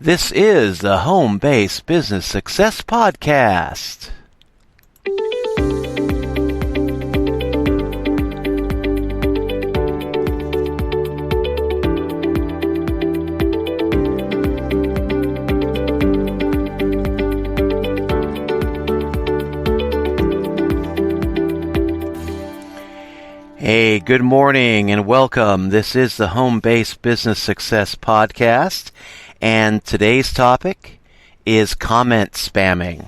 This is the Home-Based Business Success Podcast. Hey, good morning and welcome. This is the Home-Based Business Success Podcast, and today's topic is comment spamming.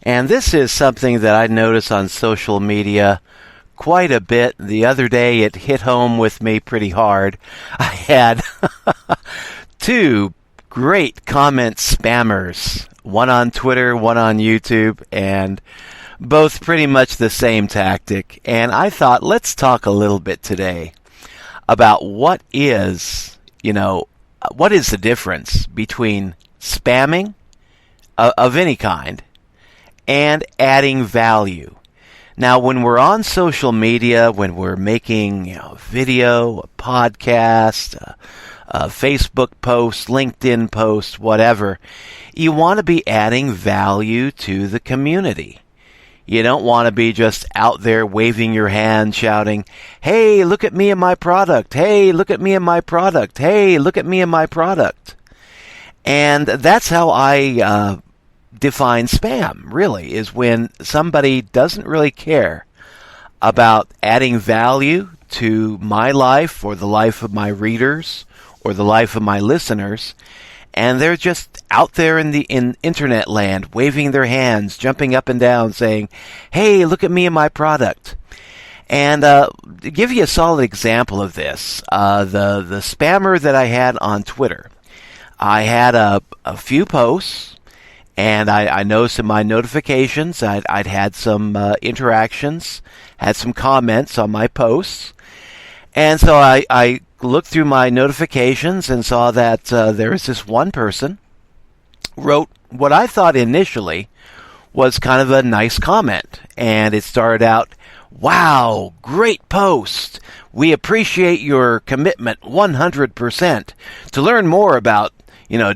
And this is something that I notice on social media quite a bit. The other day it hit home with me pretty hard. I had two great comment spammers, one on Twitter, one on YouTube, and both pretty much the same tactic. And I thought, let's talk a little bit today about what is the difference between spamming of any kind and adding value. Now, when we're on social media, when we're making video, a podcast, a Facebook post, LinkedIn post, whatever, you want to be adding value to the community. You don't want to be just out there waving your hand, shouting, "Hey, look at me and my product. Hey, look at me and my product. Hey, look at me and my product." And that's how I define spam, really, is when somebody doesn't really care about adding value to my life or the life of my readers or the life of my listeners, and they're just out there in internet land, waving their hands, jumping up and down, saying, "Hey, look at me and my product." And to give you a solid example of this, the spammer that I had on Twitter, I had a few posts, and I noticed in my notifications I'd had some interactions, had some comments on my posts, and so I looked through my notifications and saw that there was this one person wrote what I thought initially was kind of a nice comment. And it started out, "Wow, great post. We appreciate your commitment 100%. To learn more about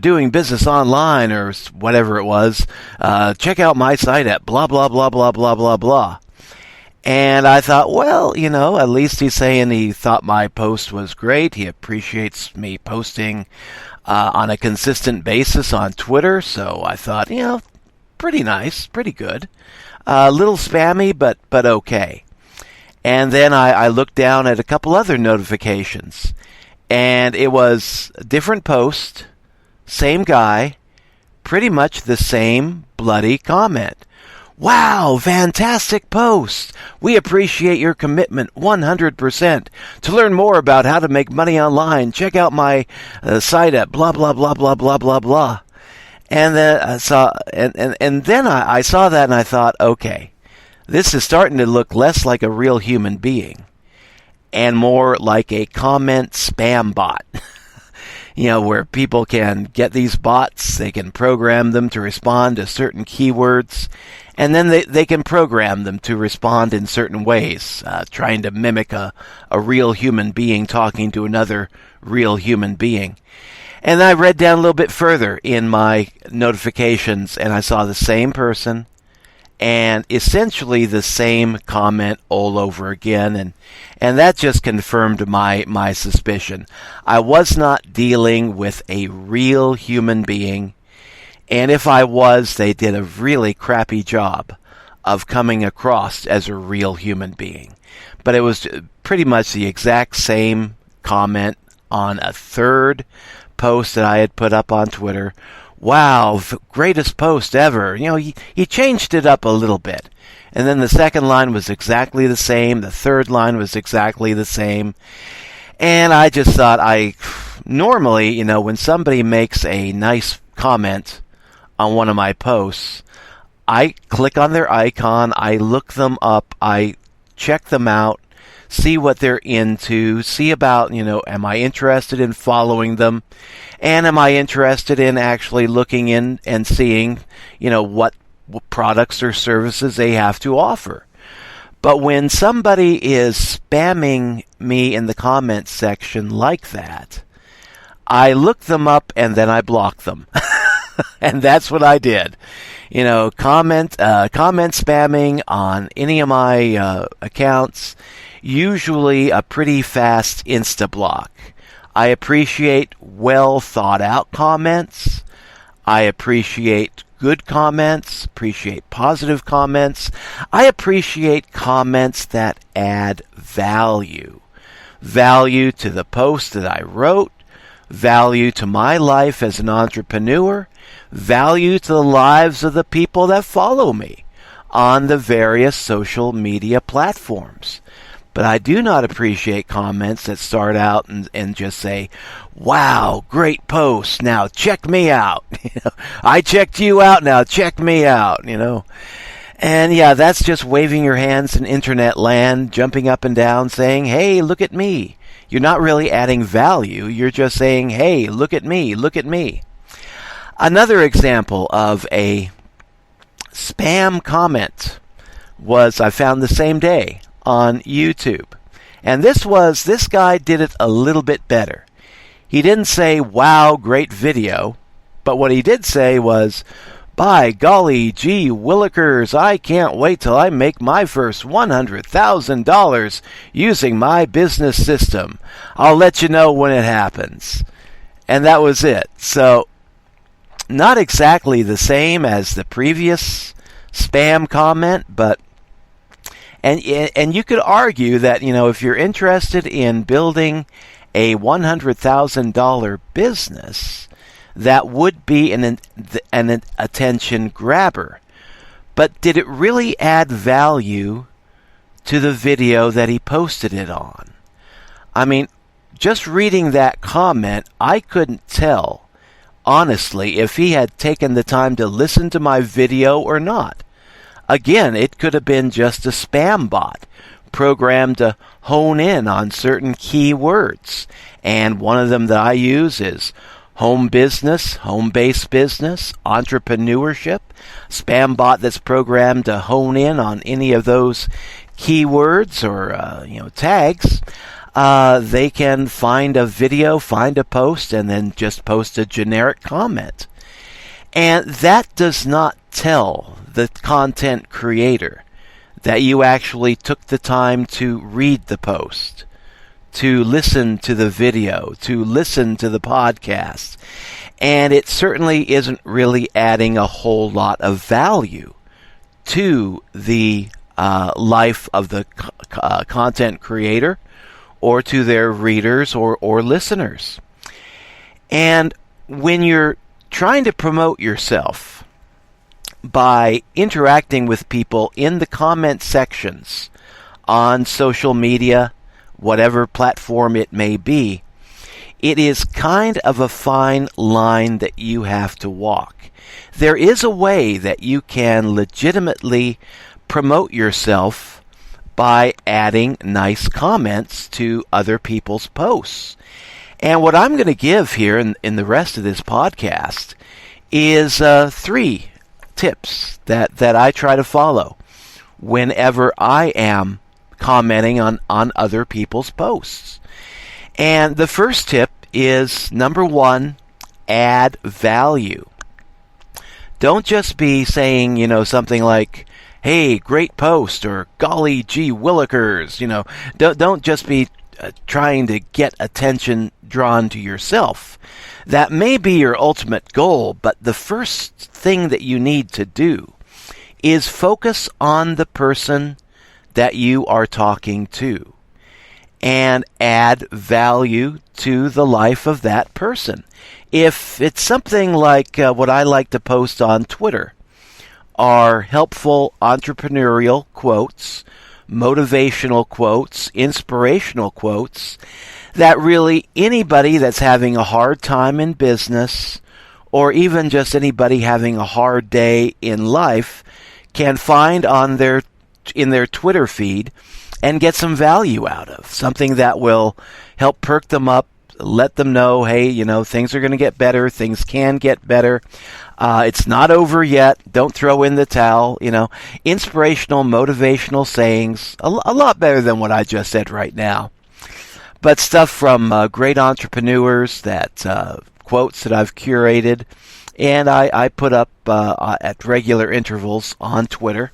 doing business online," or whatever it was, "check out my site at blah, blah, blah, blah, blah, blah, blah." And I thought, well, at least he's saying he thought my post was great. He appreciates me posting on a consistent basis on Twitter. So I thought, pretty nice, pretty good. A little spammy, but okay. And then I looked down at a couple other notifications. And it was a different post, same guy, pretty much the same bloody comment. "Wow, fantastic post. We appreciate your commitment 100%. To learn more about how to make money online, check out my site at blah, blah, blah, blah, blah, blah, blah." And then I saw, and then I saw that and I thought, okay, this is starting to look less like a real human being and more like a comment spam bot. Where people can get these bots, they can program them to respond to certain keywords, and then they can program them to respond in certain ways, trying to mimic a real human being talking to another real human being. And I read down a little bit further in my notifications, and I saw the same person and essentially the same comment all over again, and that just confirmed my suspicion. I was not dealing with a real human being, and if I was, they did a really crappy job of coming across as a real human being. But it was pretty much the exact same comment on a third post that I had put up on Twitter. "Wow, greatest post ever." He changed it up a little bit. And then the second line was exactly the same. The third line was exactly the same. And I just thought normally, when somebody makes a nice comment on one of my posts, I click on their icon, I look them up, I check them out, see what they're into, see about, am I interested in following them? And am I interested in actually looking in and seeing, what products or services they have to offer? But when somebody is spamming me in the comments section like that, I look them up and then I block them. And that's what I did. Comment spamming on any of my accounts, usually a pretty fast insta-block. I appreciate well thought out comments. I appreciate good comments, appreciate positive comments. I appreciate comments that add value. Value to the post that I wrote, value to my life as an entrepreneur, value to the lives of the people that follow me on the various social media platforms. But I do not appreciate comments that start out and just say, wow, great post, now check me out. I checked you out, now check me out, And yeah, that's just waving your hands in internet land, jumping up and down, saying, hey, look at me. You're not really adding value. You're just saying, hey, look at me, look at me. Another example of a spam comment was I found the same day on YouTube. And this guy did it a little bit better. He didn't say, wow, great video. But what he did say was, by golly gee willikers, I can't wait till I make my first $100,000 using my business system. I'll let you know when it happens. And that was it. So, not exactly the same as the previous spam comment, but and you could argue that, if you're interested in building a $100,000 business, that would be an attention grabber. But did it really add value to the video that he posted it on? I mean, just reading that comment, I couldn't tell, honestly, if he had taken the time to listen to my video or not. Again, it could have been just a spam bot programmed to hone in on certain key words. And one of them that I use is home business, home-based business, entrepreneurship. Spam bot that's programmed to hone in on any of those keywords or tags. They can find a video, find a post, and then just post a generic comment. And that does not tell the content creator that you actually took the time to read the post, to listen to the video, to listen to the podcast. And it certainly isn't really adding a whole lot of value to the life of the content creator or to their readers or listeners. And when you're trying to promote yourself by interacting with people in the comment sections on social media, whatever platform it may be, it is kind of a fine line that you have to walk. There is a way that you can legitimately promote yourself by adding nice comments to other people's posts. And what I'm going to give here in the rest of this podcast is 3 tips that I try to follow whenever I am commenting on other people's posts. And the first tip is, number 1, add value. Don't just be saying, something like, hey, great post, or golly gee willikers. Don't just be trying to get attention drawn to yourself. That may be your ultimate goal, but the first thing that you need to do is focus on the person that you are talking to and add value to the life of that person. If it's something like what I like to post on Twitter, are helpful entrepreneurial quotes, motivational quotes, inspirational quotes that really anybody that's having a hard time in business or even just anybody having a hard day in life can find in their Twitter feed and get some value out of. Something that will help perk them up, let them know, hey, things are going to get better, things can get better. It's not over yet. Don't throw in the towel. Inspirational, motivational sayings, a lot better than what I just said right now. but stuff from great entrepreneurs, that quotes that I've curated, and I put up at regular intervals on Twitter.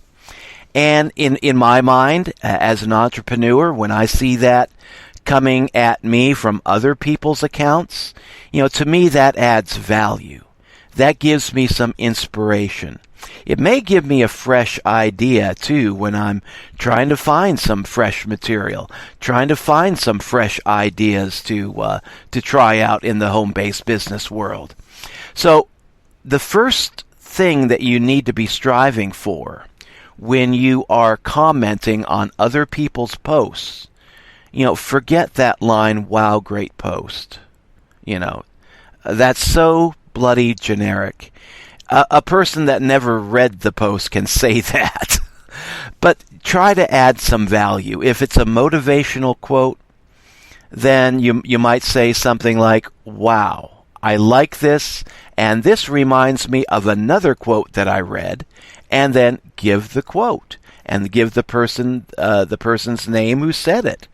And in my mind, as an entrepreneur, when I see that coming at me from other people's accounts, to me that adds value. That gives me some inspiration. It may give me a fresh idea, too, when I'm trying to find some fresh material, trying to find some fresh ideas to try out in the home-based business world. So the first thing that you need to be striving for when you are commenting on other people's posts, forget that line, "Wow, great post." That's so bloody generic. A person that never read the post can say that. But try to add some value. If it's a motivational quote, then you might say something like, "Wow, I like this, and this reminds me of another quote that I read," and then give the quote and give the person's name who said it,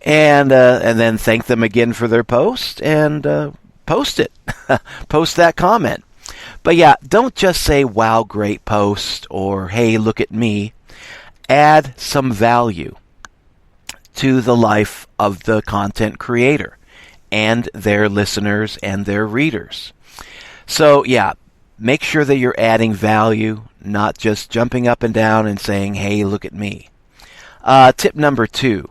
and then thank them again for their post and post it, post that comment. But yeah, don't just say, "Wow, great post," or "Hey, look at me." Add some value to the life of the content creator and their listeners and their readers. So yeah, make sure that you're adding value, not just jumping up and down and saying, "Hey, look at me." Tip number 2,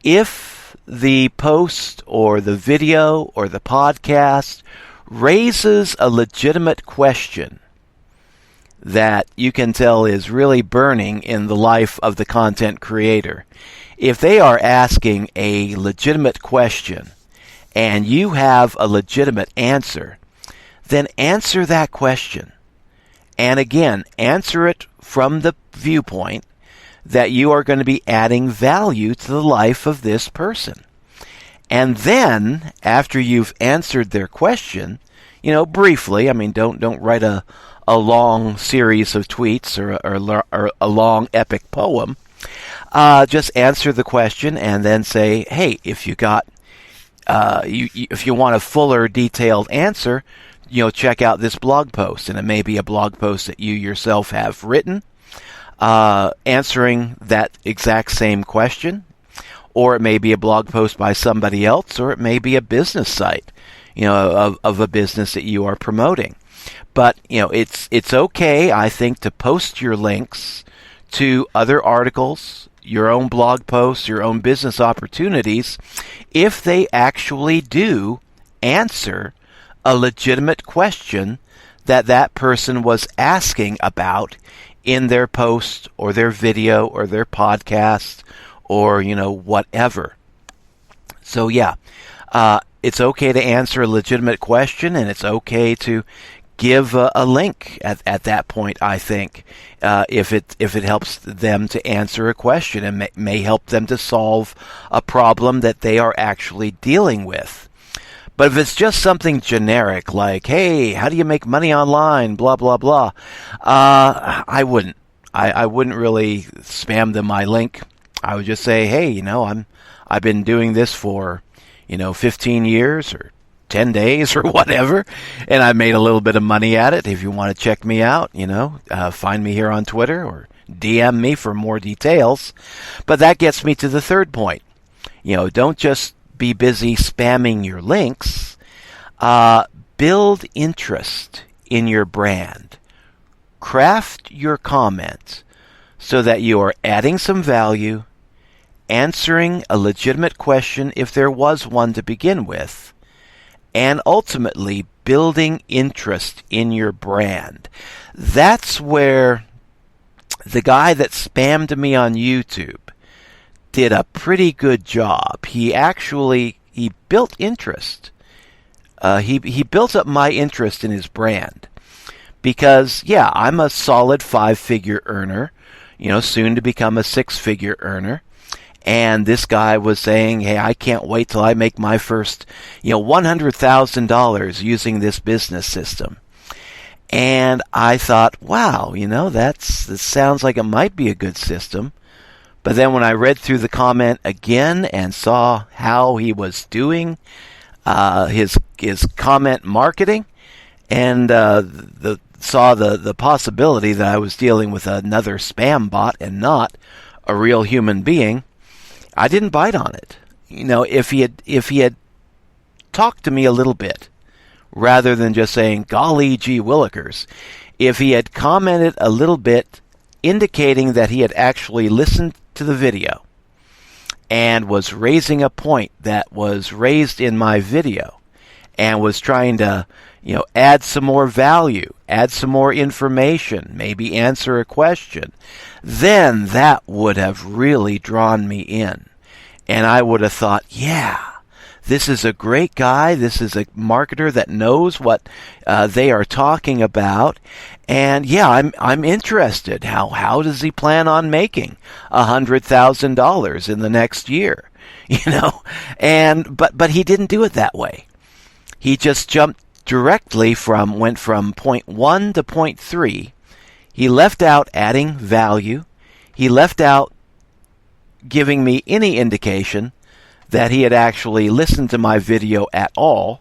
if the post or the video or the podcast raises a legitimate question that you can tell is really burning in the life of the content creator, if they are asking a legitimate question and you have a legitimate answer, then answer that question. And again, answer it from the viewpoint that you are going to be adding value to the life of this person. And then, after you've answered their question, briefly, don't write a long series of tweets or a long epic poem. Just answer the question and then say, "Hey, if you got, if you want a fuller, detailed answer, check out this blog post." And it may be a blog post that you yourself have written, answering that exact same question. Or it may be a blog post by somebody else, or it may be a business site, of a business that you are promoting. But, it's okay, I think, to post your links to other articles, your own blog posts, your own business opportunities, if they actually do answer a legitimate question that person was asking about in their post or their video or their podcast or, whatever. So yeah, it's okay to answer a legitimate question, and it's okay to give a link at that point, I think, if it helps them to answer a question and may help them to solve a problem that they are actually dealing with. But if it's just something generic like, "Hey, how do you make money online, blah, blah, blah," I wouldn't. I wouldn't really spam them my link. I would just say, "Hey, I've been doing this for, 15 years or 10 days or whatever, and I made a little bit of money at it. If you want to check me out, find me here on Twitter or DM me for more details." But that gets me to the third point. Don't just be busy spamming your links. Build interest in your brand. Craft your comment so that you are adding some value, answering a legitimate question if there was one to begin with, and ultimately building interest in your brand. That's where the guy that spammed me on YouTube did a pretty good job. He built interest. He built up my interest in his brand. Because, yeah, I'm a solid 5-figure earner, soon to become a 6-figure earner. And this guy was saying, "Hey, I can't wait till I make my first, $100,000 using this business system." And I thought, wow, this sounds like it might be a good system, But then when I read through the comment again and saw how he was doing his comment marketing, and saw the possibility that I was dealing with another spam bot and not a real human being, I didn't bite on it. If he had talked to me a little bit, rather than just saying, golly gee willikers, if he had commented a little bit, indicating that he had actually listened to the video and was raising a point that was raised in my video and was trying to, add some more value, add some more information, maybe answer a question, then that would have really drawn me in. And I would have thought, yeah, this is a great guy. This is a marketer that knows what they are talking about. And yeah, I'm interested. How does he plan on making $100,000 in the next year? And but he didn't do it that way. He just jumped directly went from point 1 to point 3. He left out adding value. He left out giving me any indication that he had actually listened to my video at all.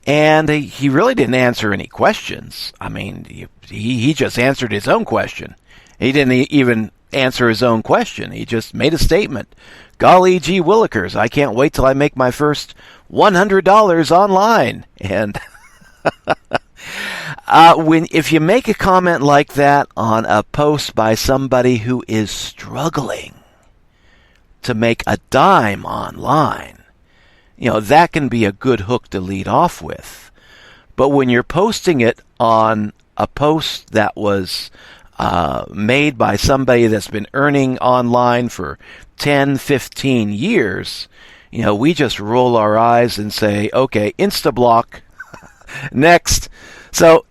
And he really didn't answer any questions. I mean, he just answered his own question. He didn't even answer his own question. He just made a statement. Golly gee willikers, I can't wait till I make my first $100 online. And if you make a comment like that on a post by somebody who is struggling to make a dime online, that can be a good hook to lead off with. But when you're posting it on a post that was made by somebody that's been earning online for 10, 15 years, we just roll our eyes and say, okay, Instablock, next. So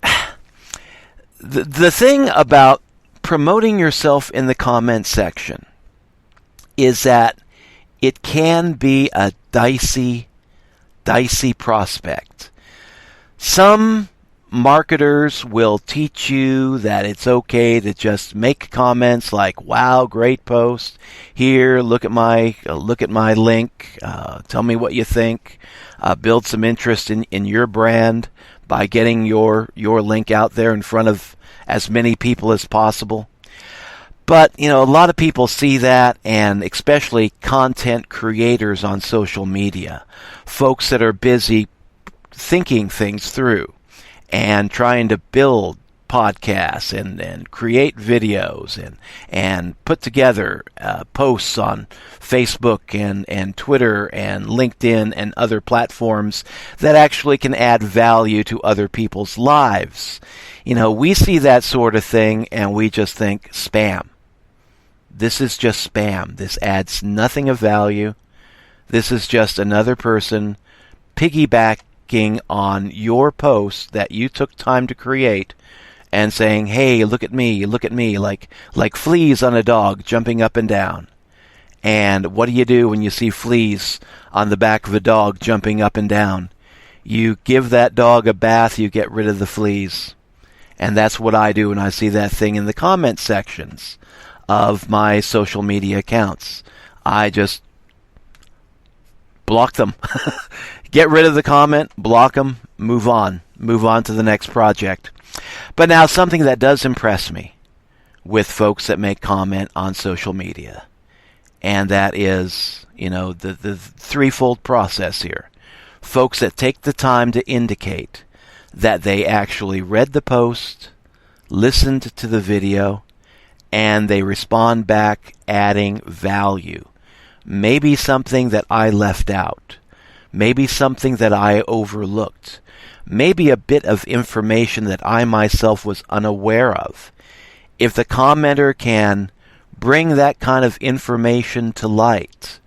the thing about promoting yourself in the comment section is that it can be a dicey prospect. Some marketers will teach you that it's okay to just make comments like, wow, great post, here, look at my link, tell me what you think, build some interest in your brand by getting your link out there in front of as many people as possible. But, a lot of people see that, and especially content creators on social media, folks that are busy thinking things through and trying to build podcasts and create videos and put together posts on Facebook and Twitter and LinkedIn and other platforms that actually can add value to other people's lives. We see that sort of thing and we just think spam. This is just spam. This adds nothing of value. This is just another person piggybacking on your post that you took time to create and saying, hey, look at me, like fleas on a dog jumping up and down. And what do you do when you see fleas on the back of a dog jumping up and down? You give that dog a bath, you get rid of the fleas. And that's what I do when I see that thing in the comment sections of my social media accounts. I just block them. Get rid of the comment, block them, move on to the next project. But now something that does impress me with folks that make comment on social media, and that is, the threefold process here. Folks that take the time to indicate that they actually read the post, listened to the video, and they respond back adding value. Maybe something that I left out. Maybe something that I overlooked. Maybe a bit of information that I myself was unaware of. If the commenter can bring that kind of information to light,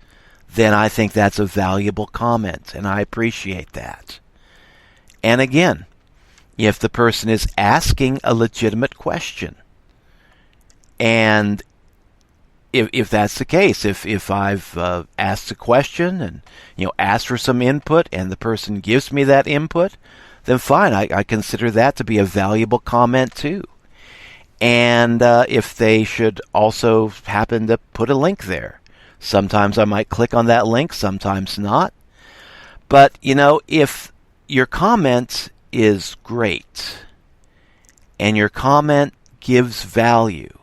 then I think that's a valuable comment, and I appreciate that. And again, if the person is asking a legitimate question, and if that's the case, if I've asked a question and asked for some input and the person gives me that input, then fine, I consider that to be a valuable comment too. and if they should also happen to put a link there. Sometimes I might click on that link, sometimes not. But, if your comment is great and your comment gives value,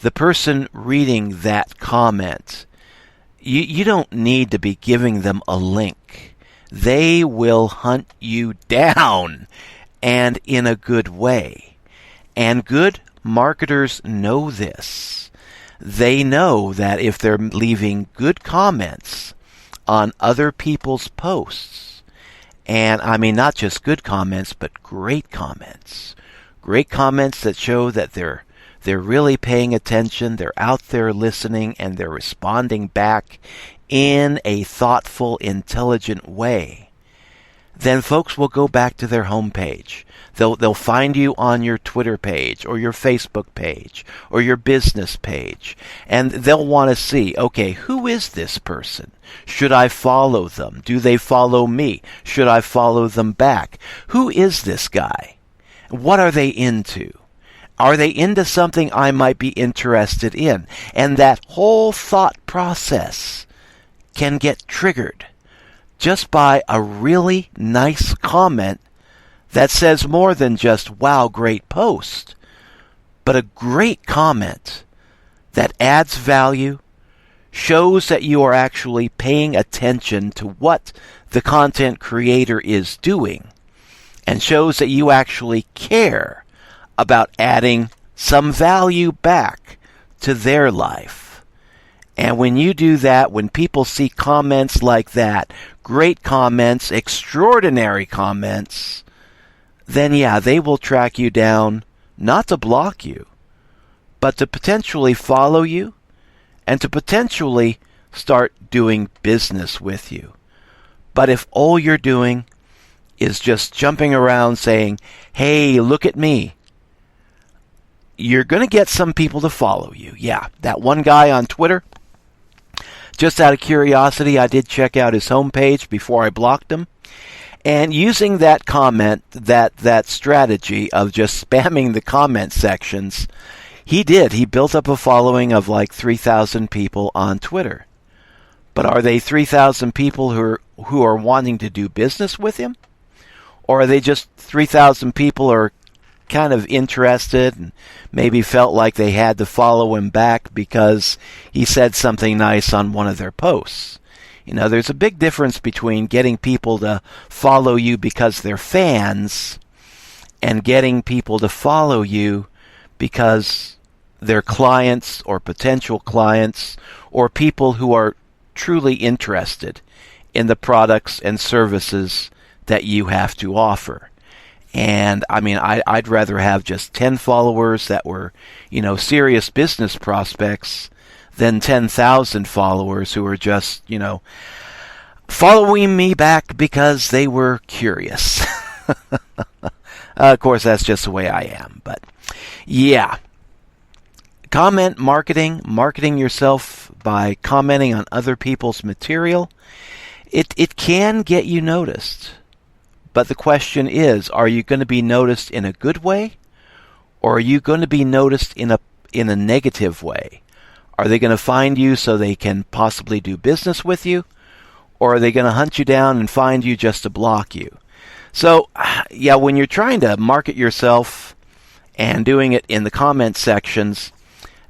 the person reading that comment, you don't need to be giving them a link. They will hunt you down, and in a good way. And good marketers know this. They know that if they're leaving good comments on other people's posts, and I mean not just good comments, but great comments that show that they're really paying attention, they're out there listening, and they're responding back in a thoughtful, intelligent way, then folks will go back to their homepage. They'll find you on your Twitter page or your Facebook page or your business page, and they'll want to see, okay, who is this person? Should I follow them? Do they follow me? Should I follow them back? Who is this guy? What are they into? Are they into something I might be interested in? And that whole thought process can get triggered just by a really nice comment that says more than just, wow, great post, but a great comment that adds value, shows that you are actually paying attention to what the content creator is doing, and shows that you actually care about adding some value back to their life. And when you do that, when people see comments like that, great comments, extraordinary comments, then they will track you down, not to block you, but to potentially follow you and to potentially start doing business with you. But if all you're doing is just jumping around saying, hey, look at me, you're going to get some people to follow you. Yeah, that one guy on Twitter, just out of curiosity, I did check out his homepage before I blocked him. And using that comment, that strategy of just spamming the comment sections, he built up a following of like 3,000 people on Twitter. But are they 3,000 people who are wanting to do business with him? Or are they just 3,000 people who are kind of interested and maybe felt like they had to follow him back because he said something nice on one of their posts? There's a big difference between getting people to follow you because they're fans and getting people to follow you because they're clients or potential clients or people who are truly interested in the products and services that you have to offer. And I mean, I'd rather have just 10 followers that were, serious business prospects than 10,000 followers who are just, following me back because they were curious. Of course, that's just the way I am. But yeah, comment marketing yourself by commenting on other people's material, it can get you noticed. But the question is, are you going to be noticed in a good way, or are you going to be noticed in a negative way? Are they going to find you so they can possibly do business with you, or are they going to hunt you down and find you just to block you? So, when you're trying to market yourself and doing it in the comment sections,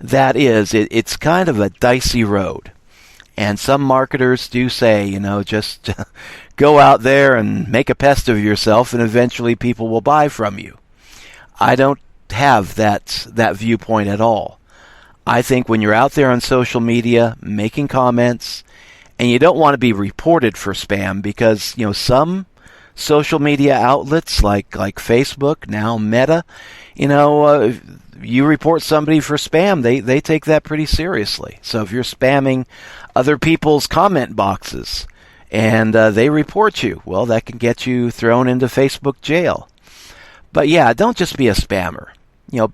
it's kind of a dicey road. And some marketers do say, just go out there and make a pest of yourself and eventually people will buy from you. I don't have that viewpoint at all. I think when you're out there on social media making comments, and you don't want to be reported for spam because, some social media outlets like Facebook, now Meta, you report somebody for spam, they take that pretty seriously. So if you're spamming other people's comment boxes and they report you, well, that can get you thrown into Facebook jail. But don't just be a spammer.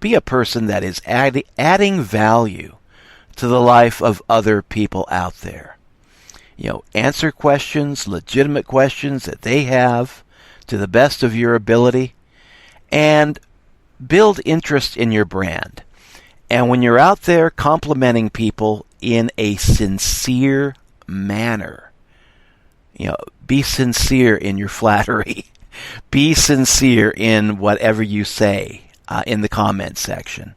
Be a person that is adding value to the life of other people out there. Answer questions, legitimate questions that they have to the best of your ability, and build interest in your brand. And when you're out there complimenting people in a sincere manner, be sincere in your flattery. Be sincere in whatever you say in the comment section.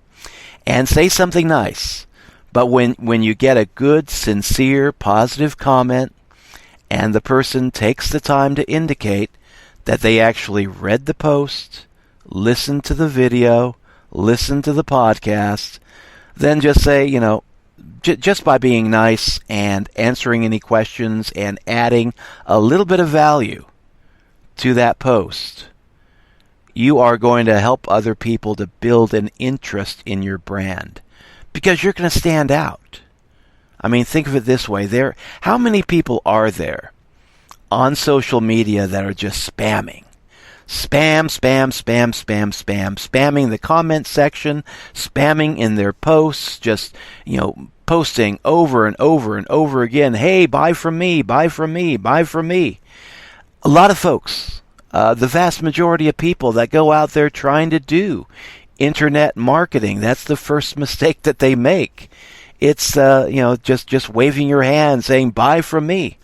And say something nice. But when you get a good, sincere, positive comment, and the person takes the time to indicate that they actually read the post, listened to the video, listened to the podcast, then just say, just by being nice and answering any questions and adding a little bit of value to that post, you are going to help other people to build an interest in your brand because you're going to stand out. I mean, think of it this way. How many people are there on social media that are just spamming? Spamming the comment section, spamming in their posts, just, posting over and over and over again, hey, buy from me, buy from me, buy from me. A lot of folks, the vast majority of people that go out there trying to do internet marketing, that's the first mistake that they make. It's, just waving your hand saying, buy from me.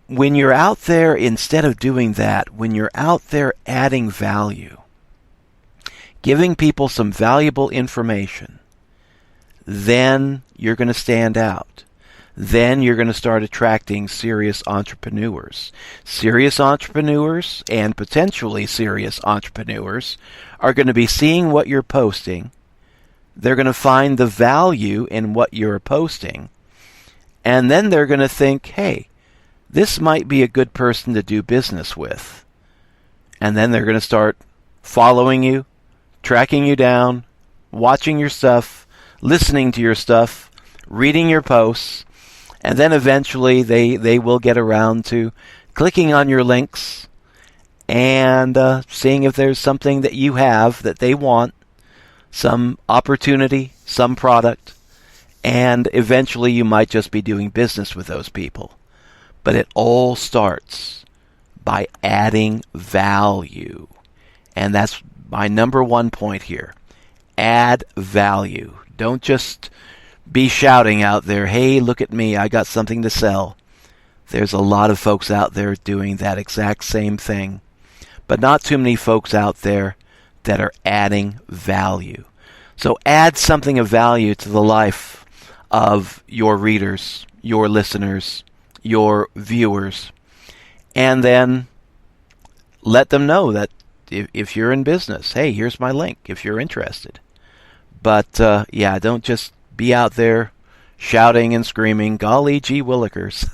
When you're out there, instead of doing that, when you're out there adding value, giving people some valuable information, then you're going to stand out. Then you're going to start attracting serious entrepreneurs. Serious entrepreneurs and potentially serious entrepreneurs are going to be seeing what you're posting. They're going to find the value in what you're posting. And then they're going to think, hey, this might be a good person to do business with. And then they're going to start following you, tracking you down, watching your stuff, listening to your stuff, reading your posts, and then eventually they will get around to clicking on your links and seeing if there's something that you have that they want, some opportunity, some product, and eventually you might just be doing business with those people. But it all starts by adding value. And that's my number one point here. Add value. Don't just be shouting out there, hey, look at me, I got something to sell. There's a lot of folks out there doing that exact same thing. But not too many folks out there that are adding value. So add something of value to the life of your readers, your listeners, your viewers, and then let them know that if you're in business, hey, here's my link if you're interested. But don't just be out there shouting and screaming, golly gee willikers,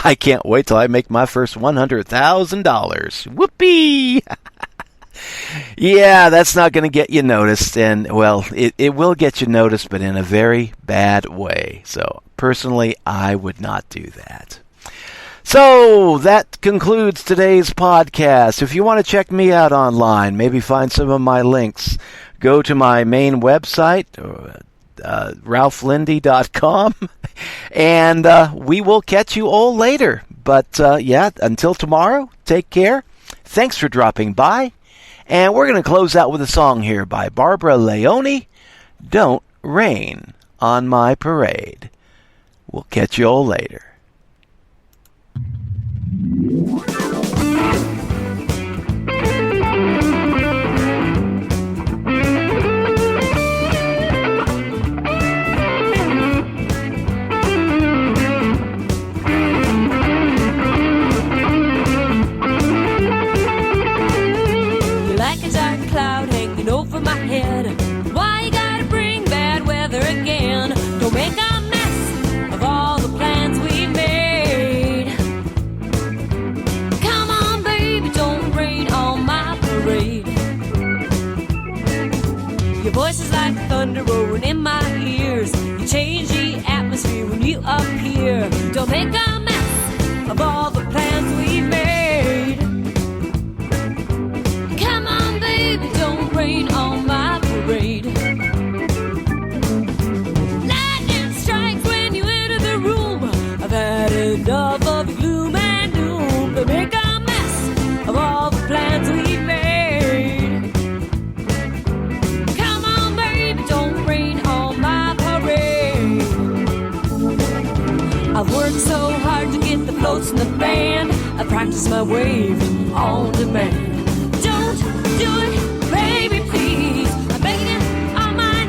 I can't wait till I make my first $100,000. Whoopee! Yeah, that's not going to get you noticed, and well, it will get you noticed, but in a very bad way. So personally, I would not do that. So that concludes today's podcast. If you want to check me out online, maybe find some of my links, go to my main website, ralphlindy.com, and we will catch you all later. But until tomorrow, take care. Thanks for dropping by. And we're going to close out with a song here by Barbara Leone, Don't Rain on My Parade. We'll catch you all later. Over my head, why you gotta bring bad weather again? Don't make a mess of all the plans we made. Come on, baby, don't rain on my parade. Your voice is like thunder roaring in my ears. You change the atmosphere when you appear. Don't make a mess of all the plans we made. Come on, baby, don't rain on my parade. Lightning strikes when you enter the room. I've had enough of the gloom and doom. They make a mess of all the plans we made. work so hard to get the floats in the band. I practice my wave on demand. Don't do it, baby, please. I'm begging you on my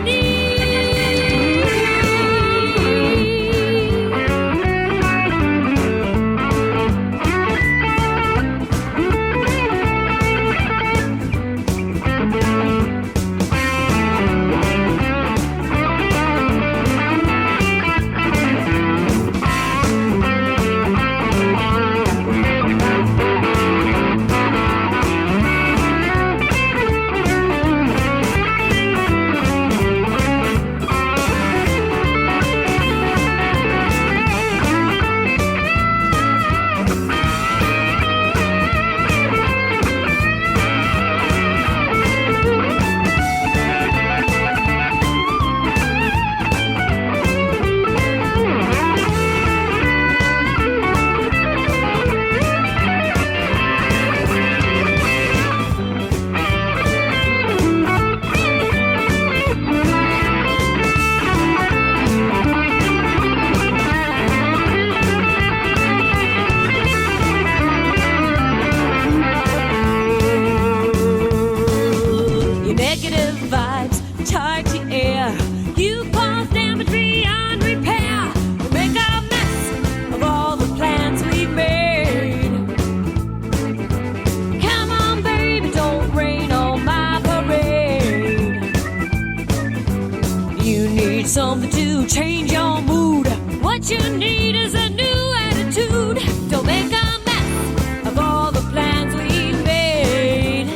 something to change your mood. What you need is a new attitude. Don't make a mess of all the plans we made.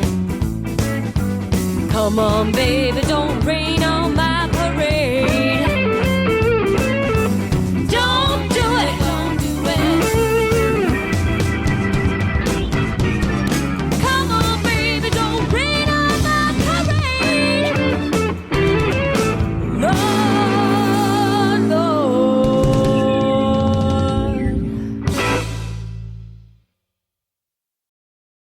Come on, baby, don't rain